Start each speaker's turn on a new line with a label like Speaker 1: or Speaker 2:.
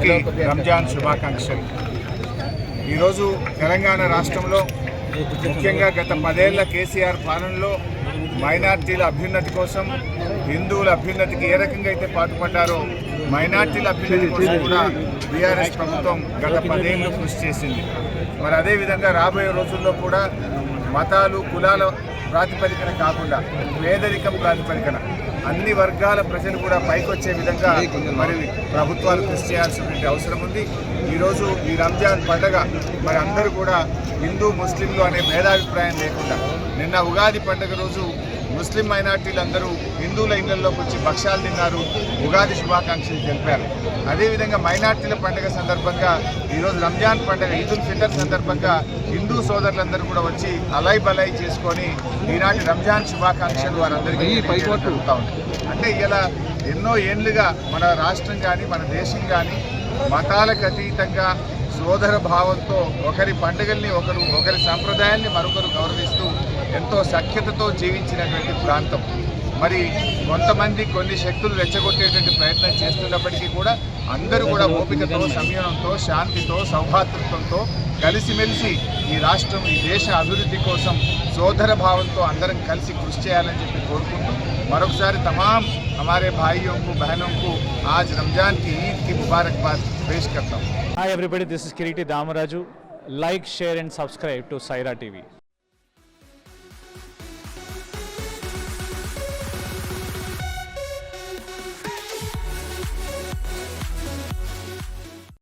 Speaker 1: అందరికీ రంజాన్ శుభాకాంక్షలు. ఈరోజు తెలంగాణ రాష్ట్రంలో ముఖ్యంగా గత 10 ఏళ్ల కేసీఆర్ పాలనలో మైనార్టీల అభ్యున్నతి కోసం, హిందువుల అభ్యున్నతికి ఏ రకంగా అయితే పాటుపడ్డారో మైనార్టీల అభ్యున్నతి కోసం కూడా బీఆర్ఎస్ ప్రభుత్వం గత 10 ఏళ్ళు కృషి చేసింది. మరి అదేవిధంగా రాబోయే రోజుల్లో కూడా మతాలు, కులాల ప్రాతిపదికన కాకుండా పేదరికం ప్రాతిపదికన అన్ని వర్గాల ప్రజలు కూడా పైకొచ్చే విధంగా మరి ప్రభుత్వాలు కృషి చేయాల్సినటువంటి అవసరం ఉంది. ఈరోజు ఈ రంజాన్ పండుగ మరి అందరూ కూడా హిందూ ముస్లింలు అనే భేదాభిప్రాయం లేకుండా నిన్న ఉగాది పండుగ రోజు ముస్లిం మైనార్టీలందరూ హిందువుల ఇళ్లలోకి వచ్చి భక్ష్యాలు తిన్నారు, ఉగాది శుభాకాంక్షలు తెలిపారు. అదేవిధంగా మైనార్టీల పండుగ సందర్భంగా ఈరోజు రంజాన్ పండుగ ఈదుల్ ఫితర్ సందర్భంగా హిందూ సోదరులందరూ కూడా వచ్చి అలై బలై చేసుకొని ఈనాటి రంజాన్ శుభాకాంక్షలు వారందరికీ జరుగుతూ ఉంది. అంటే ఇలా ఎన్నో ఏళ్లుగా మన రాష్ట్రం కానీ మన దేశం కానీ మతాలకు అతీతంగా సోదర భావంతో ఒకరి పండుగల్ని ఒకరి సాంప్రదాయాల్ని మరొకరు గౌరవిస్తూ ఎంతో సఖ్యతతో జీవించినటువంటి ప్రాంతం. మరి కొంతమంది కొన్ని శక్తులు రెచ్చగొట్టేటువంటి ప్రయత్నం చేస్తున్నప్పటికీ కూడా అందరూ కూడా ఓపికతో, సంయమనంతో, శాంతితో, సౌభాతృత్వంతో కలిసిమెలిసి ఈ రాష్ట్రం, ఈ దేశ అభివృద్ధి కోసం సోదర భావంతో అందరం కలిసి కృషి చేయాలని చెప్పి కోరుకుంటూ మరొకసారి तमाम हमारे भाइयों को, बहनों को आज रमजान की ईद की मुबारकबाद पेश करता हूँ.
Speaker 2: Hi everybody, this is Kiriti Damaraju. Like, share and subscribe to Saira TV.